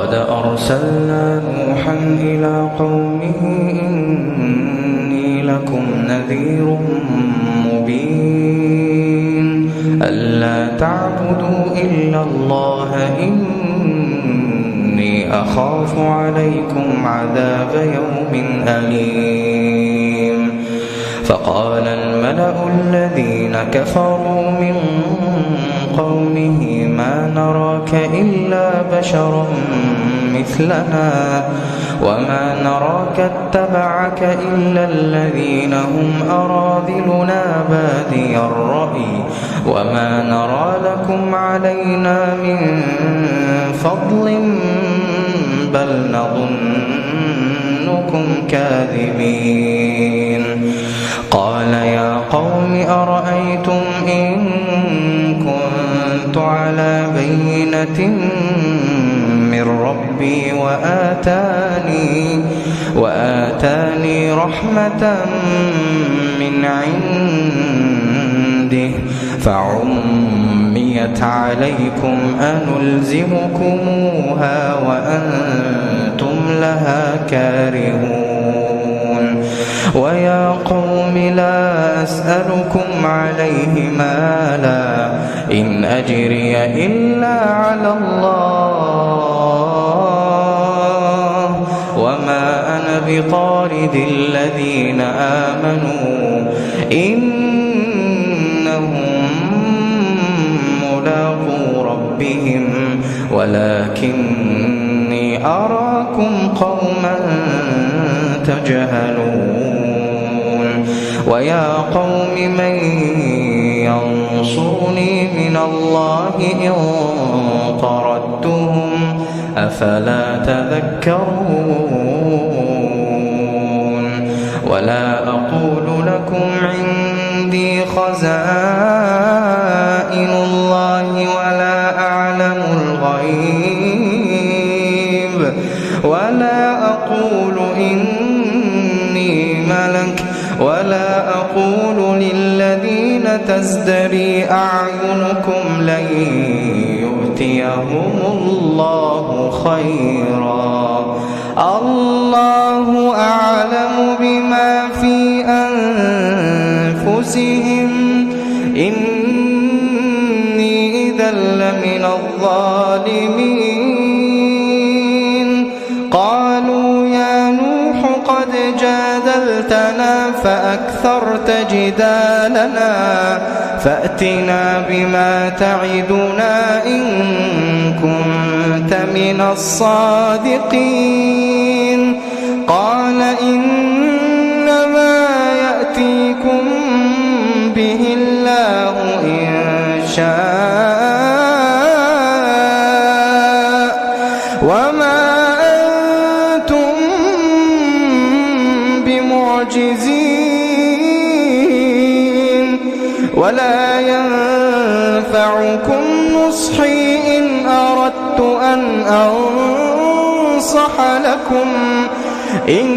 ولقد أرسلنا نوحا إلى قومه إني لكم نذير مبين ألا تعبدوا إلا الله إني أخاف عليكم عذاب يوم أليم. فقال الملأ الذين كفروا من قومه ما نراك إلا بشرا مثلنا وما نراك اتبعك إلا الذين هم أراذلنا بادي الرأي وما نرى لكم علينا من فضل بل نظنكم كاذبين. قال يا قوم أرأيتم إن كنت على بينة من ربي وآتاني رحمة من عنده فعميت عليكم أنلزمكموها وأنتم لها كارهون. ويا قوم لا أسألكم عليه مالا إن أجري إلا على الله وما أنا بطارد الذين آمنوا إنهم ملاقو ربهم ولكني أراكم قوما تجهلون. ويا قوم من ينصرني من الله إن طردتهم أفلا تذكرون. ولا أقول لكم عندي خزائن الله ولا أعلم الغيب ولا أقول إني ملك ولا أقول للذين تزدري أعينكم لن يؤتيهم الله خيرا الله أعلم بما في أنفسهم إني إذا لمن الظالمين. قالوا يا نوح قد جادلتنا فأكثرت جدالنا فأتنا بما تعدنا إن كنت من الصادقين. قال إنما يأتيكم به الله إن شاء وما أنتم بمعجزين ولا ينفعكم نصحي إن أردت أن أنصح لكم إن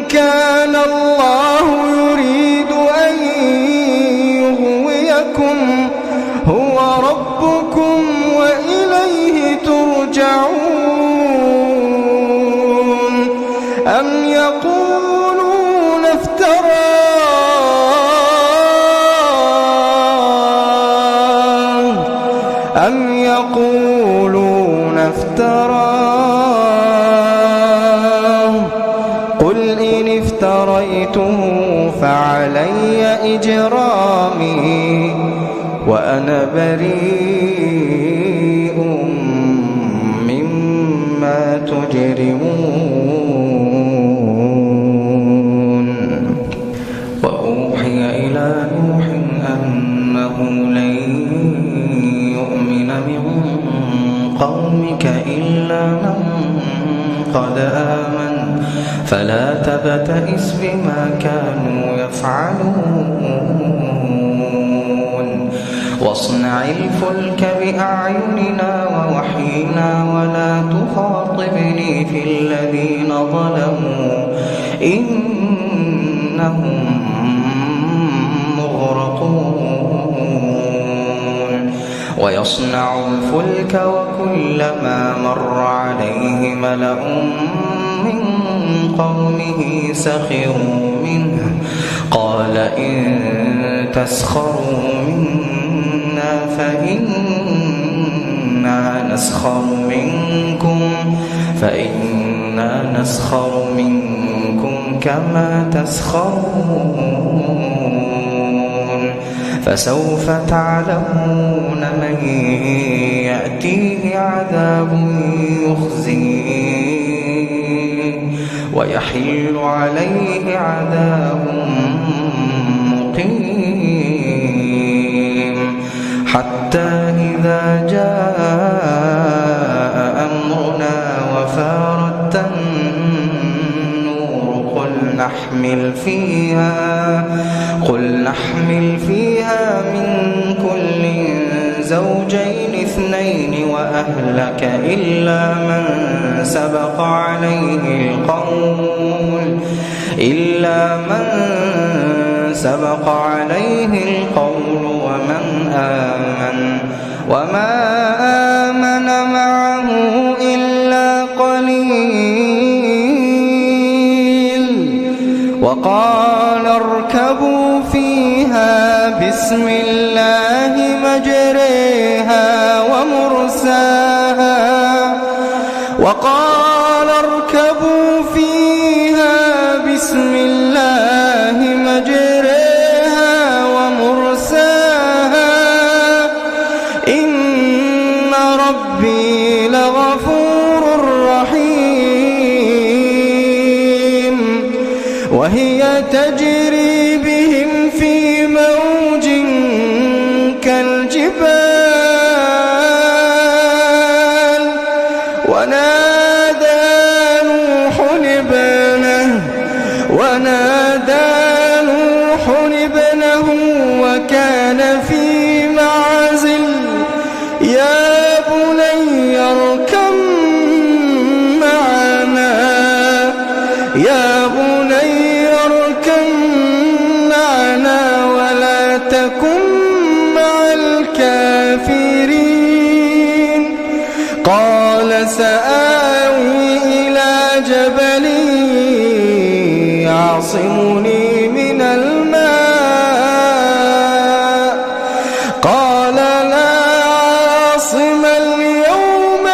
كان الله يريد أن يغويكم هو ربكم وإليه ترجعون. أم يقولون افتراه قل إن افتريته فعلي إجرامي وأنا بريء مما تجرمون. وأوحي إلى نوح أنه لن يؤمن من قومك إلا من قد آمن فلا تبتئس بما كانوا يفعلون. واصنع الفلك بأعيننا ووحينا ولا تخاطبني في الذين ظلموا إنهم مغرقون. ويصنع الفلك وكلما مر عليه ملأ من قومه سخروا منه قال إن تسخروا منا فإنا نسخر منكم كما تسخرون فسوف تعلمون من يأتيه عذاب يخزيه ويحل عليه عذاب مقيم حتى إذا جاء أمرنا وفارت النور قل نحمل فيها من كل زوجين اثنين وأهلك إلا من سبق عليه القول وما آمن معه إلا قليل وقال اركبوا فيها بسم الله مجريها ومرساها إن ربي لغفور رحيم وهي تجري بهم في موج كالجبال ونادى نوح ابنه وكان في معزل يا بني اركب معنا ولا تكن مع الكافرين قال سآوي إلى جبل يعصمني من الماء قال لا عاصم اليوم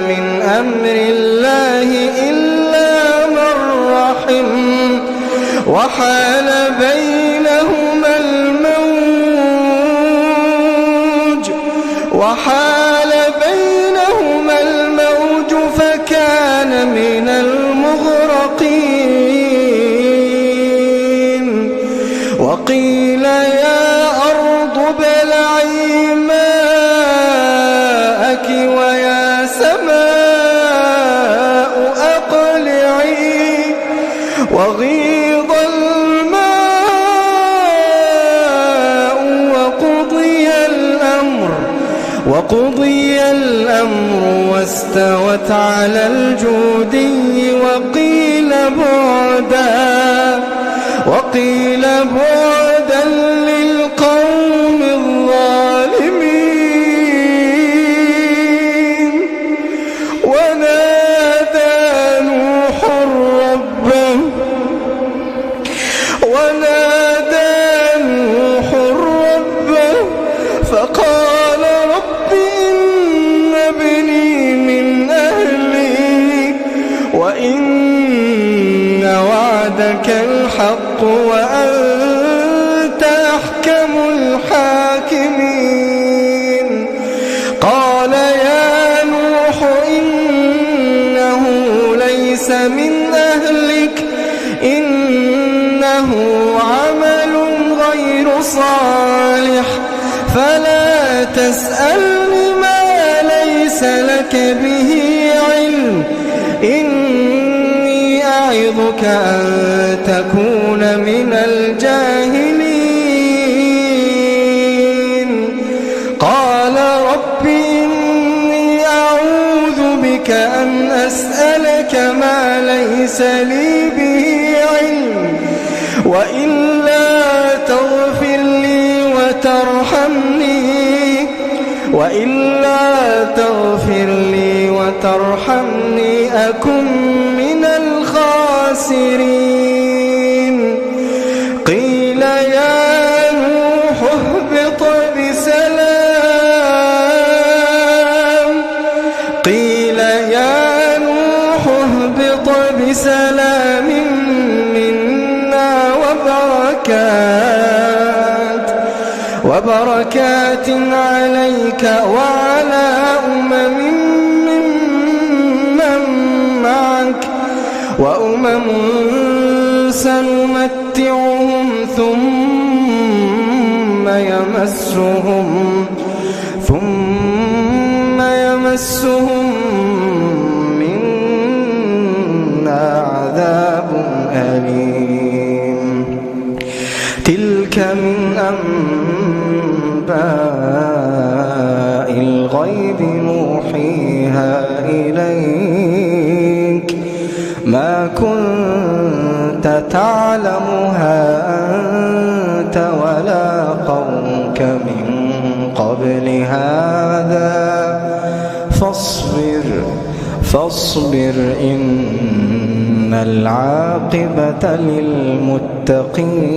من أمر الله إلا من رحم وحال بينهما الموج فكان من المغرقين وقيل يا أرض ابلعي ماءك ويا سماء أقلعي وغيض الماء وقضي الأمر واستوت على الجودي وقيل بعدا للقوم الظالمين ونادى نوح ربه فقال رب إن ابني من أهلي وإن وعدك الحق وأنت أحكم الحاكمين قال يا نوح إنه ليس من أهلك إنه عمل غير صالح فلا تسألني ما ليس لك به علم إني أعظك أن تكون من الجاهلين قال رب إني أعوذ بك أن أسألك ما ليس لي به علم وإلا تغفر لي وترحمني أكن من الخاسرين قيل يا نوح اهبط بسلام منا وبركات عليك وعلى ممن معك وأمم سنمتعهم ثم يمسهم منا عذاب أليم تلك من أنباء الغيب نوحيها إليك ما كنت تعلمها أنت ولا قومك من قبل هذا فاصبر إن العاقبة للمتقين